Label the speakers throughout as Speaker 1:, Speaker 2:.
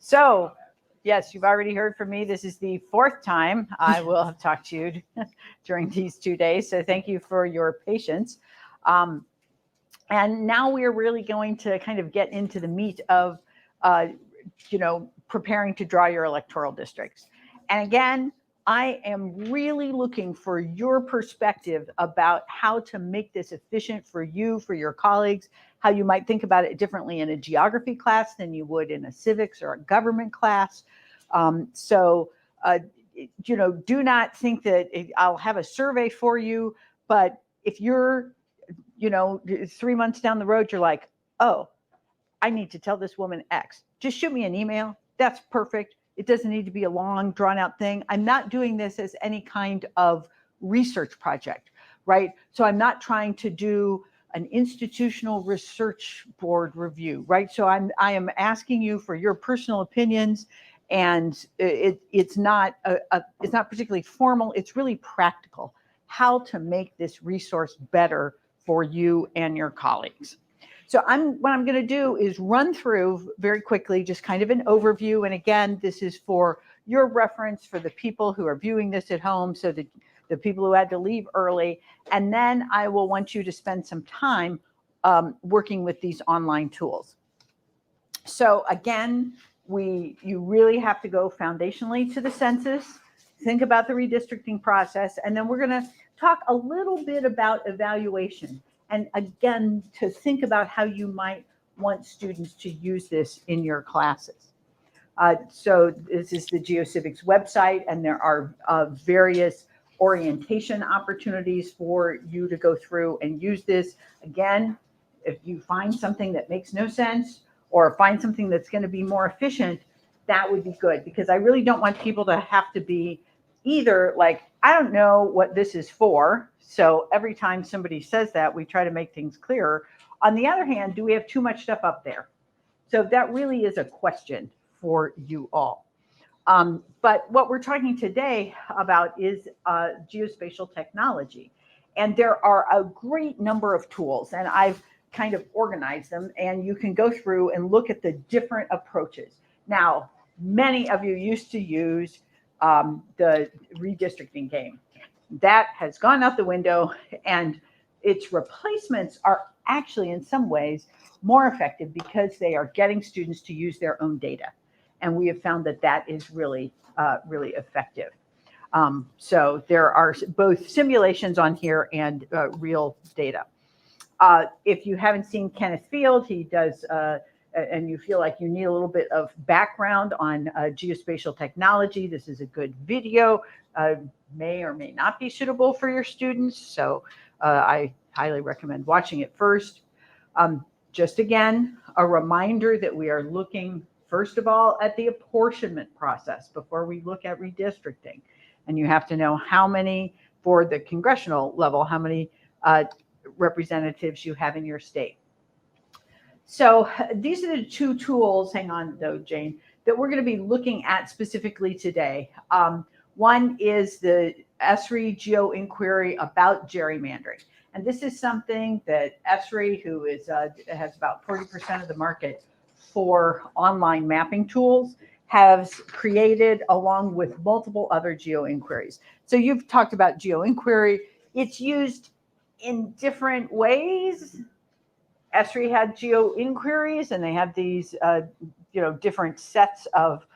Speaker 1: So, yes, you've already heard from me. This is the fourth time I will have talked to you during these 2 days. So thank you for your patience. And now we are really going to kind of get into the meat of, preparing to draw your electoral districts. And again, I am really looking for your perspective about how to make this efficient for you, for your colleagues, how you might think about it differently in a geography class than you would in a civics or a government class. Do not think that I'll have a survey for you, but if you're 3 months down the road, you're like, oh, I need to tell this woman X. Just shoot me an email. That's perfect. It doesn't need to be a long, drawn out thing. I'm not doing this as any kind of research project, right? So I'm not trying to do an institutional research board review, right? So I am asking you for your personal opinions, and it's not particularly formal. It's really practical. How to make this resource better for you and your colleagues. So what I'm going to do is run through very quickly, just kind of an overview. And again, this is for your reference for the people who are viewing this at home, so that the people who had to leave early. And then I will want you to spend some time working with these online tools. So again, you really have to go foundationally to the census, think about the redistricting process, and then we're going to talk a little bit about evaluation. And again, to think about how you might want students to use this in your classes. So this is the GeoCivics website, and there are various orientation opportunities for you to go through and use this. Again, if you find something that makes no sense or find something that's going to be more efficient, that would be good, because I really don't want people to have to be either like, I don't know what this is for. So every time somebody says that, we try to make things clearer. On the other hand, do we have too much stuff up there? So that really is a question for you all. But what we're talking today about is geospatial technology. And there are a great number of tools, and I've kind of organized them, and you can go through and look at the different approaches. Now, many of you used to use the redistricting game. That has gone out the window, and its replacements are actually in some ways more effective because they are getting students to use their own data. And we have found that that is really, really effective. So there are both simulations on here and real data. If you haven't seen Kenneth Field, he does, and you feel like you need a little bit of background on geospatial technology, this is a good video. May or may not be suitable for your students, so I highly recommend watching it first. Just again, a reminder that we are looking, first of all, at the apportionment process before we look at redistricting. And you have to know how many, for the congressional level, how many representatives you have in your state. So these are the two tools, hang on though, Jane, that we're going to be looking at specifically today. One is the ESRI GeoInquiry about gerrymandering. And this is something that ESRI, who is has about 40% of the market for online mapping tools, has created along with multiple other GeoInquiries. So you've talked about GeoInquiry. It's used in different ways. ESRI had GeoInquiries, and they have these different sets of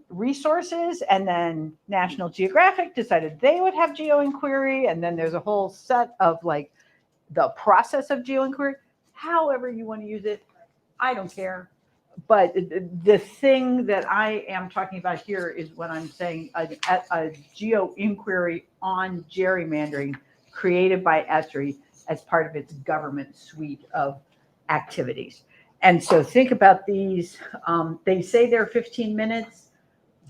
Speaker 1: resources, and then National Geographic decided they would have GeoInquiry, and then there's a whole set of like the process of GeoInquiry. However you want to use it, I don't care. But the thing that I am talking about here is when I'm saying a GeoInquiry on gerrymandering created by ESRI as part of its government suite of activities. And so think about these. They say they're 15 minutes.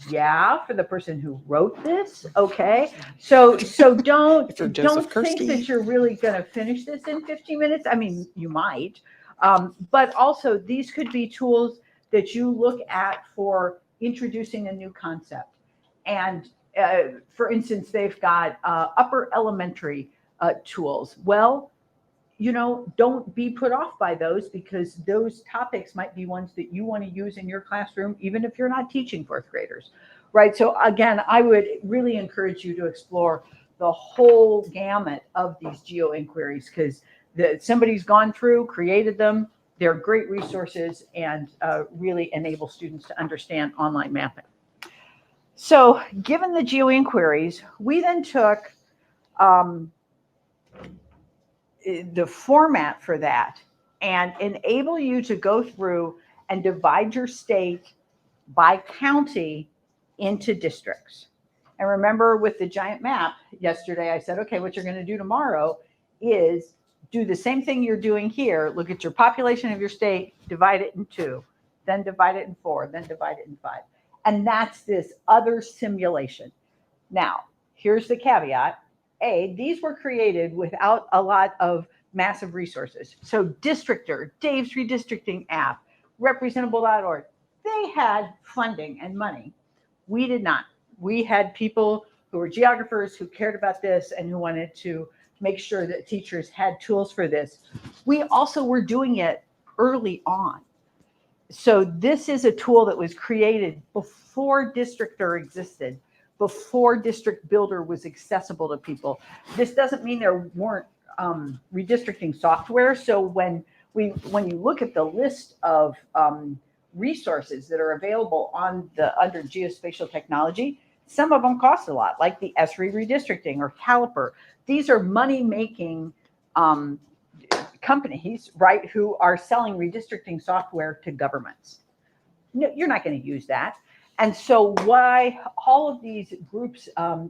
Speaker 1: Yeah, for the person who wrote this. Okay. So don't think that you're really going to finish this in 15 minutes. I mean, you might. But also, these could be tools that you look at for introducing a new concept. And for instance, they've got upper elementary tools. Well, don't be put off by those, because those topics might be ones that you want to use in your classroom, even if you're not teaching fourth graders, right? So again, I would really encourage you to explore the whole gamut of these geo inquiries, because somebody's gone through, created them. They're great resources and really enable students to understand online mapping. So given the geo inquiries, we then took the format for that and enable you to go through and divide your state by county into districts. And remember, with the giant map yesterday, I said, okay, what you're going to do tomorrow is do the same thing you're doing here. Look at your population of your state, divide it in 2, then divide it in 4, then divide it in 5. And that's this other simulation. Now, here's the caveat. These were created without a lot of massive resources. So Districtor, Dave's redistricting app, representable.org, they had funding and money. We did not. We had people who were geographers who cared about this and who wanted to make sure that teachers had tools for this. We also were doing it early on. So this is a tool that was created before Districtor existed, before District Builder was accessible to people. This doesn't mean there weren't redistricting software. So when you look at the list of resources that are available under geospatial technology, some of them cost a lot, like the ESRI redistricting or Caliper. These are money-making companies, right, who are selling redistricting software to governments. No, you're not going to use that. And so why all of these groups kind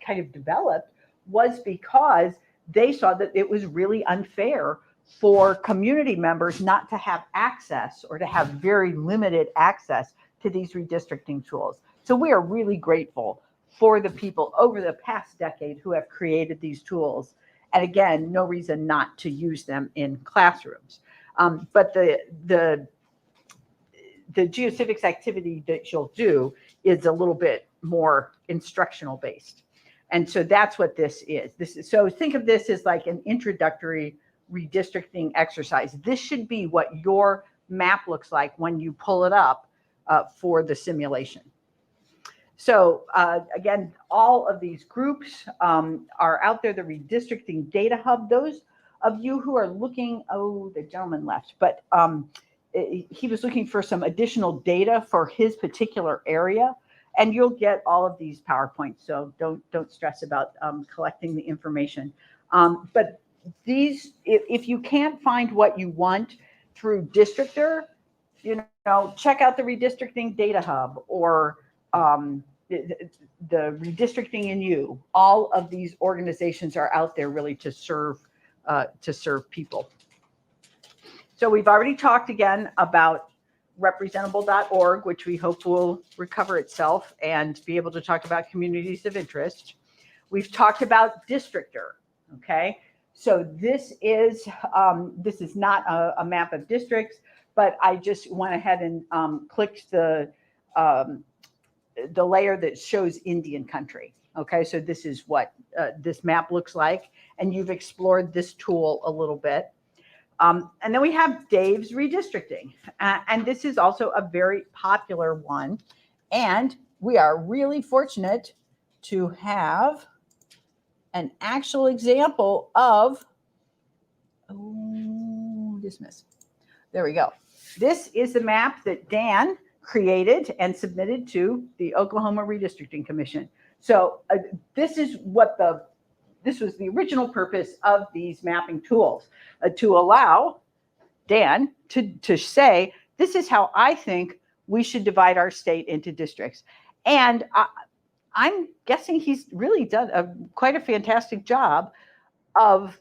Speaker 1: of developed was because they saw that it was really unfair for community members not to have access, or to have very limited access to these redistricting tools. So we are really grateful for the people over the past decade who have created these tools. And again, no reason not to use them in classrooms. But the GeoCivics activity that you'll do is a little bit more instructional based. And so that's what this is. So think of this as like an introductory redistricting exercise. This should be what your map looks like when you pull it up for the simulation. So again, all of these groups are out there, the Redistricting Data Hub. Those of you who are looking, the gentleman left, but he was looking for some additional data for his particular area, and you'll get all of these PowerPoints, so don't stress about collecting the information. But these, if you can't find what you want through Districtor, check out the Redistricting Data Hub, or the Redistricting in You. All of these organizations are out there really to serve people. So we've already talked again about representable.org, which we hope will recover itself and be able to talk about communities of interest. We've talked about Districtor. Okay, so this is not a map of districts, but I just went ahead and clicked the layer that shows Indian country. Okay, so this is what this map looks like, and you've explored this tool a little bit. And then we have Dave's redistricting, and this is also a very popular one. And we are really fortunate to have an actual example of, dismiss. There we go. This is the map that Dan created and submitted to the Oklahoma Redistricting Commission. So this was the original purpose of these mapping tools, to allow Dan to say, this is how I think we should divide our state into districts. And I'm guessing he's really done quite a fantastic job of,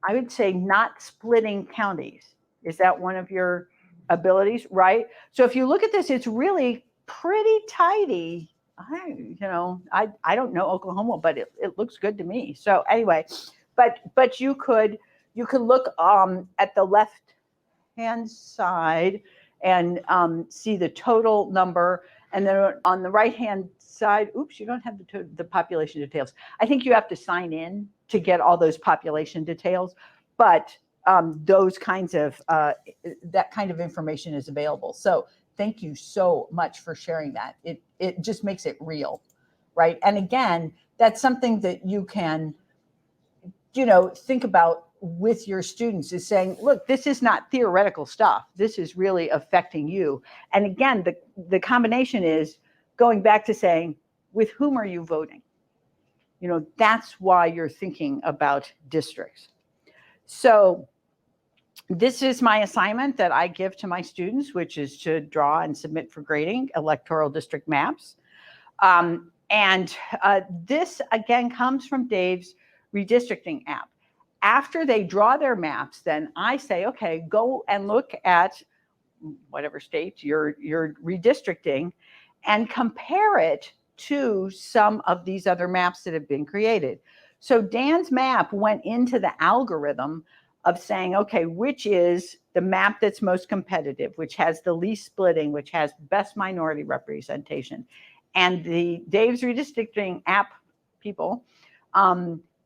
Speaker 1: I would say, not splitting counties. Is that one of your abilities, right? So if you look at this, it's really pretty tidy. I don't know Oklahoma, but it looks good to me. So anyway, but you could look at the left hand side and see the total number, and then on the right hand side, oops, you don't have the population details. I think you have to sign in to get all those population details, but those kinds of, that kind of information is available. So thank you so much for sharing that. It just makes it real, right? And again, that's something that you can, think about with your students, is saying, look, this is not theoretical stuff. This is really affecting you. And again, the combination is going back to saying, with whom are you voting? That's why you're thinking about districts. So this is my assignment that I give to my students, which is to draw and submit for grading electoral district maps. This, again, comes from Dave's redistricting app. After they draw their maps, then I say, okay, go and look at whatever state you're redistricting and compare it to some of these other maps that have been created. So Dan's map went into the algorithm of saying, okay, which is the map that's most competitive, which has the least splitting, which has best minority representation. And the Dave's redistricting app people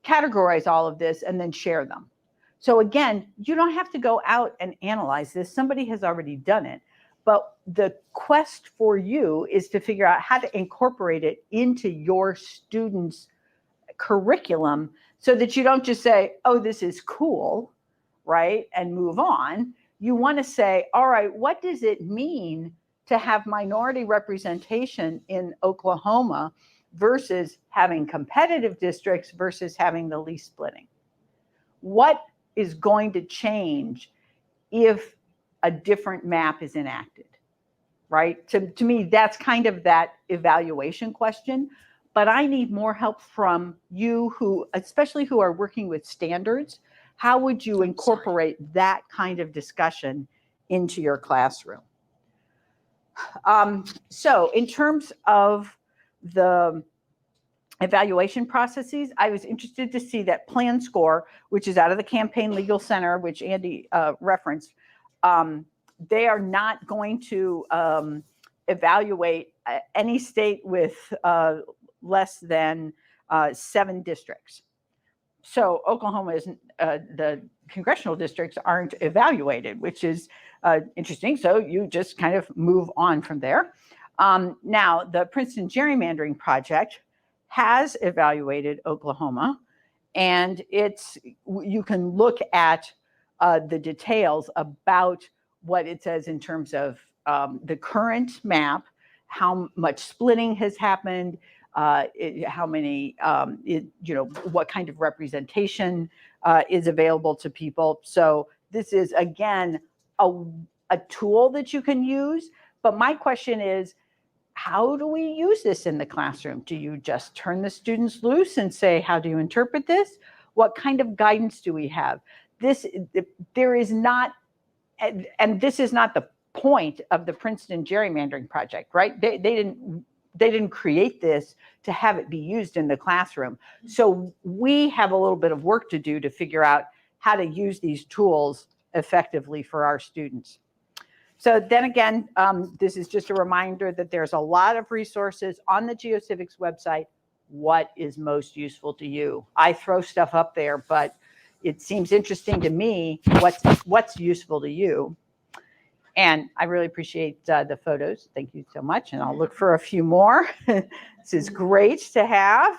Speaker 1: categorize all of this and then share them. So again, you don't have to go out and analyze this. Somebody has already done it. But the quest for you is to figure out how to incorporate it into your students' curriculum so that you don't just say, oh, this is cool, right, and move on. You want to say, all right, what does it mean to have minority representation in Oklahoma versus having competitive districts versus having the least splitting? What is going to change if a different map is enacted, right? To me, that's kind of that evaluation question. But I need more help from you who, especially who are working with standards. How would you incorporate that kind of discussion into your classroom? So in terms of the evaluation processes, I was interested to see that Plan Score, which is out of the Campaign Legal Center, which Andy referenced, they are not going to evaluate any state with less than 7 districts. So Oklahoma isn't, the congressional districts aren't evaluated, which is interesting. So you just kind of move on from there. Now, the Princeton Gerrymandering Project has evaluated Oklahoma, and you can look at the details about what it says in terms of the current map, how much splitting has happened, how many, what kind of representation is available to people. So this is, again, a tool that you can use. But my question is, how do we use this in the classroom? Do you just turn the students loose and say, how do you interpret this? What kind of guidance do we have? There is not, and this is not the point of the Princeton Gerrymandering Project, right? They didn't create this to have it be used in the classroom. So we have a little bit of work to do to figure out how to use these tools effectively for our students. So then again, this is just a reminder that there's a lot of resources on the GeoCivics website. What is most useful to you? I throw stuff up there, but it seems interesting to me what's useful to you. And I really appreciate the photos. Thank you so much. And I'll look for a few more. This is great to have.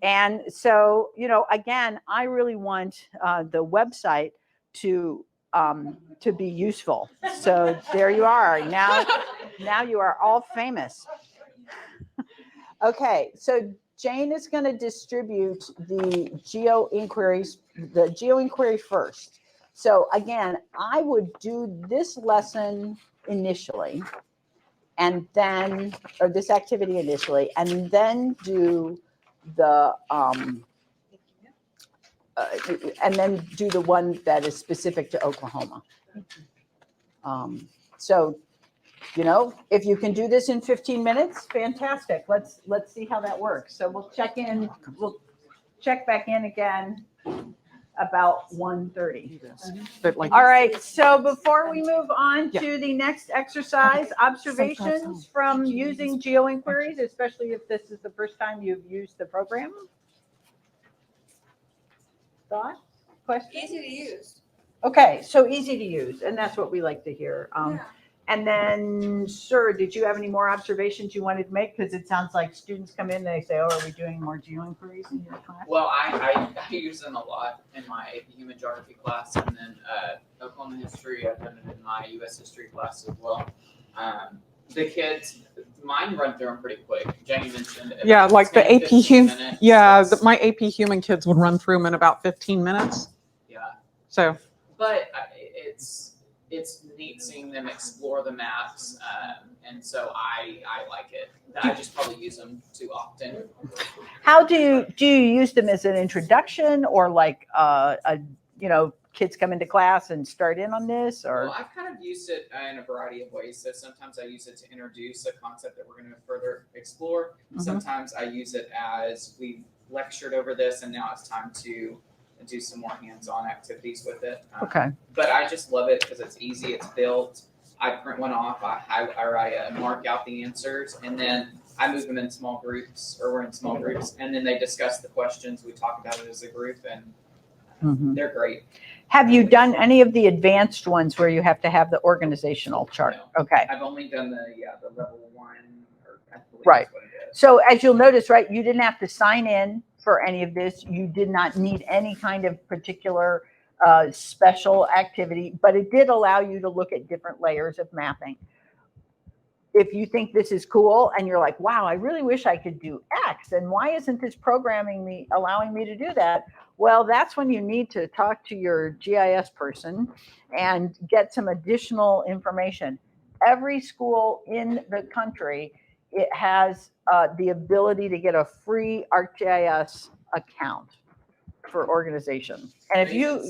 Speaker 1: And so, again, I really want the website to be useful. So there you are. Now you are all famous. Okay, so Jane is going to distribute the geo inquiry first. So again, I would do this lesson initially, and then, or this activity initially, and then do the one that is specific to Oklahoma. So, if you can do this in 15 minutes, fantastic. Let's see how that works. So we'll check back in again about 1:30. All right, so before we move on to the next exercise, observations from using geo inquiries, especially if this is the first time you've used the program. Thoughts? Questions?
Speaker 2: Easy to use.
Speaker 1: Okay, so easy to use, and that's what we like to hear.
Speaker 2: Yeah.
Speaker 1: And then, sir, did you have any more observations you wanted to make? Because it sounds like students come in, they say, oh, are we doing more geo inquiries in your class?
Speaker 3: Well, I use them a lot in my AP Human Geography class, and then Oklahoma history. I've done it in my U.S. history class as well. The kids, mine run through them pretty quick. Jenny mentioned.
Speaker 4: Yeah, like the
Speaker 3: 10,
Speaker 4: AP
Speaker 3: 15
Speaker 4: Human.
Speaker 3: minutes.
Speaker 4: Yeah,
Speaker 3: It's-
Speaker 4: my AP Human kids would run through them in about 15 minutes.
Speaker 3: Yeah.
Speaker 4: So,
Speaker 3: But it's neat seeing them explore the maps, and so I like it. I just probably use them too often.
Speaker 1: How do you use them as an introduction, or like kids come into class and start in on this, or?
Speaker 3: Well, I've kind of used it in a variety of ways. So sometimes I use it to introduce a concept that we're going to further explore.
Speaker 1: Mhm.
Speaker 3: Sometimes I use it as we've lectured over this, and now it's time to do some more hands-on activities with it.
Speaker 1: Okay.
Speaker 3: But I just love it because it's easy. It's built. I print one off. I mark out the answers, and then I move them in small groups, or we're in small groups, and then they discuss the questions. We talk about it as a group, and
Speaker 1: Mhm.
Speaker 3: they're great.
Speaker 1: Have you done any of the advanced ones where you have to have the organizational chart?
Speaker 3: No.
Speaker 1: Okay.
Speaker 3: I've only done the level 1, or I believe
Speaker 1: Right.
Speaker 3: that's what it is.
Speaker 1: So as you'll notice, right, you didn't have to sign in for any of this. You did not need any kind of particular special activity, but it did allow you to look at different layers of mapping. If you think this is cool and you're like, wow, I really wish I could do X, and why isn't this programming allowing me to do that? Well, that's when you need to talk to your GIS person and get some additional information. Every school in the country, it has the ability to get a free ArcGIS account for organization. And if
Speaker 3: They
Speaker 1: you,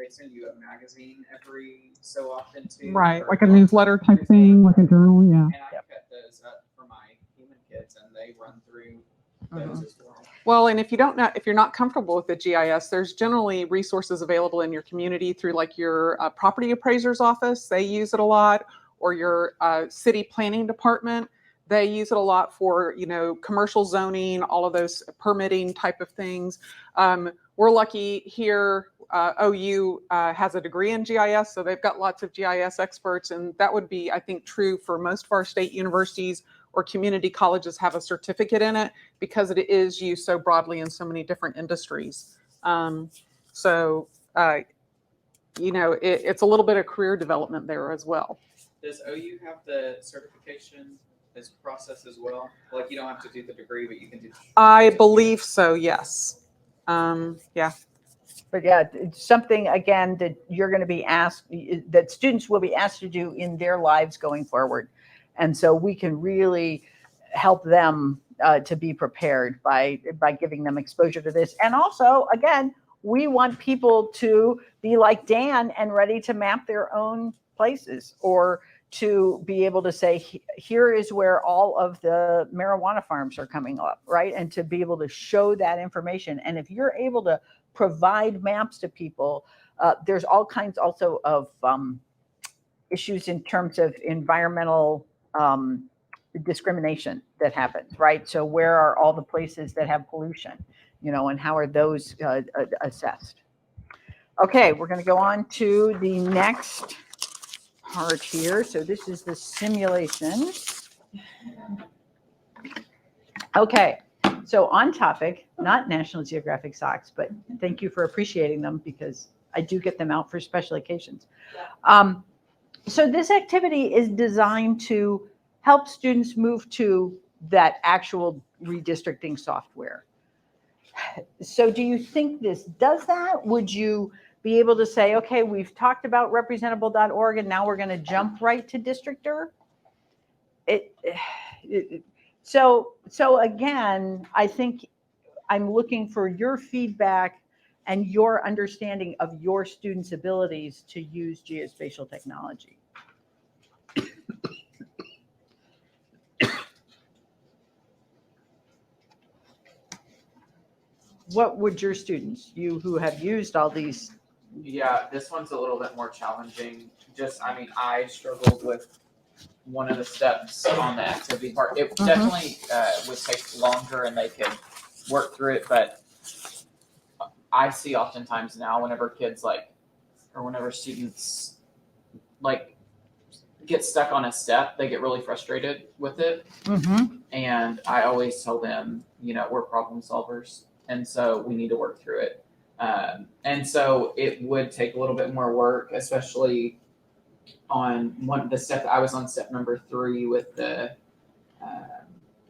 Speaker 3: send you a magazine every so often too.
Speaker 4: right,
Speaker 3: or
Speaker 4: like a newsletter type thing, like a journal, yeah.
Speaker 3: And I cut those up for my human kids, and they run through those as well.
Speaker 4: Well, and if you're not comfortable with the GIS, there's generally resources available in your community through like your property appraiser's office. They use it a lot, or your city planning department. They use it a lot for, commercial zoning, all of those permitting type of things. We're lucky here. OU has a degree in GIS, so they've got lots of GIS experts, and that would be, I think, true for most of our state universities or community colleges have a certificate in it because it is used so broadly in so many different industries. It's a little bit of career development there as well.
Speaker 3: Does OU have the certification as process as well? Like you don't have to do the degree, but you can do.
Speaker 4: I believe so, yes. Yeah.
Speaker 1: but yeah, it's something again that you're going to be asked, that students will be asked to do in their lives going forward. And so we can really help them to be prepared by giving them exposure to this. And also, again, we want people to be like Dan and ready to map their own places, or to be able to say, here is where all of the marijuana farms are coming up, right? And to be able to show that information. And if you're able to provide maps to people, there's all kinds also of issues in terms of environmental discrimination that happens, right? So where are all the places that have pollution, and how are those assessed? Okay, we're going to go on to the next part here. So this is the simulation. Okay, so on topic, not National Geographic socks, but thank you for appreciating them because I do get them out for special occasions. So this activity is designed to help students move to that actual redistricting software. So do you think this does that? Would you be able to say, okay, we've talked about representable.org and now we're going to jump right to Districtor? So again, I think I'm looking for your feedback and your understanding of your students' abilities to use geospatial technology. What would your students, you who have used all these?
Speaker 3: Yeah, this one's a little bit more challenging. I struggled with one of the steps on the activity part. It definitely would take longer and they could work through it, but I see oftentimes now whenever kids or whenever students like get stuck on a step, they get really frustrated with it.
Speaker 1: Mm-hmm.
Speaker 3: And I always tell them, we're problem solvers, and so we need to work through it. And so it would take a little bit more work, especially on the step. I was on step number 3 with the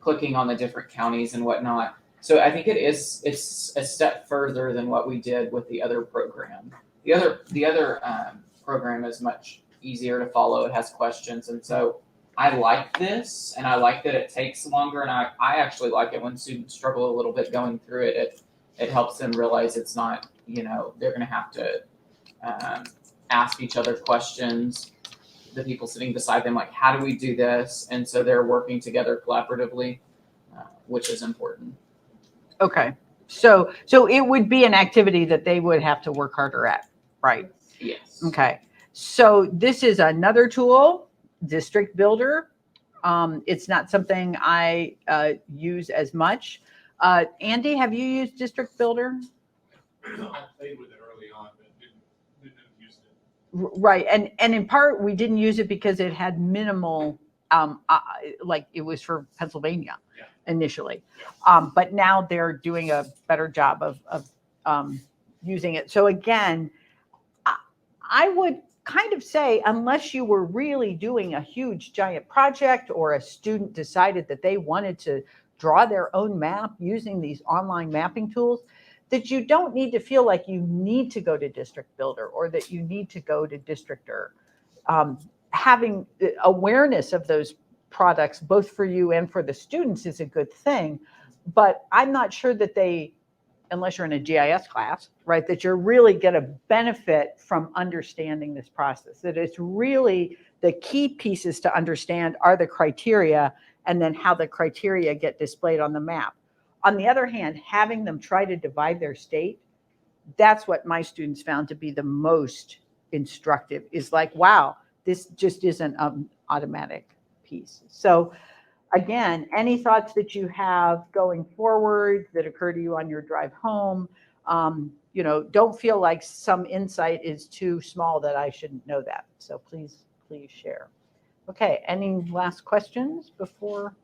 Speaker 3: clicking on the different counties and whatnot. So I think it's a step further than what we did with the other program. The other program is much easier to follow. It has questions, and so I like this, and I like that it takes longer, and I actually like it when students struggle a little bit going through it. It helps them realize it's not, they're going to have to ask each other questions, the people sitting beside them, like, how do we do this? And so they're working together collaboratively, which is important.
Speaker 1: Okay. So it would be an activity that they would have to work harder at, right?
Speaker 3: Yes.
Speaker 1: Okay. So this is another tool, District Builder. It's not something I use as much. Andy, have you used District Builder?
Speaker 2: I played with it early on, but didn't use it.
Speaker 1: Right. And in part, we didn't use it because it had minimal, like it was for Pennsylvania initially.
Speaker 2: Yeah.
Speaker 1: But now they're doing a better job of using it. So again, I would kind of say, unless you were really doing a huge giant project or a student decided that they wanted to draw their own map using these online mapping tools, that you don't need to feel like you need to go to District Builder or that you need to go to Districtor. Having awareness of those products, both for you and for the students, is a good thing. But I'm not sure that they, unless you're in a GIS class, right, that you're really going to benefit from understanding this process. That it's really the key pieces to understand are the criteria and then how the criteria get displayed on the map. On the other hand, having them try to divide their state, that's what my students found to be the most instructive, is like, wow, this just isn't an automatic piece. So again, any thoughts that you have going forward that occur to you on your drive home, don't feel like some insight is too small that I shouldn't know that. So please share. Okay, any last questions before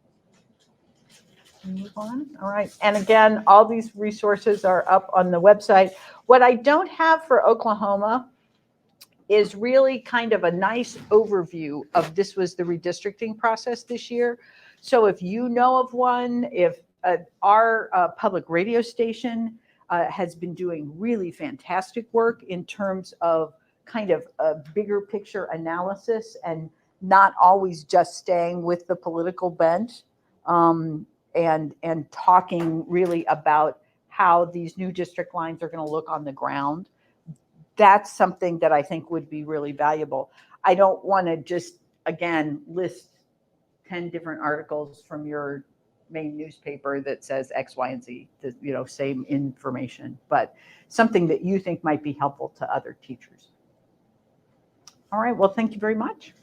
Speaker 1: we move on? All right, and again, all these resources are up on the website. What I don't have for Oklahoma is really kind of a nice overview of this was the redistricting process this year. So if you know of one, if our public radio station has been doing really fantastic work in terms of kind of a bigger picture analysis and not always just staying with the political bent, and talking really about how these new district lines are going to look on the ground. That's something that I think would be really valuable. I don't want to just, again, list 10 different articles from your main newspaper that says X, Y, and Z, same information, but something that you think might be helpful to other teachers. All right, well, thank you very much.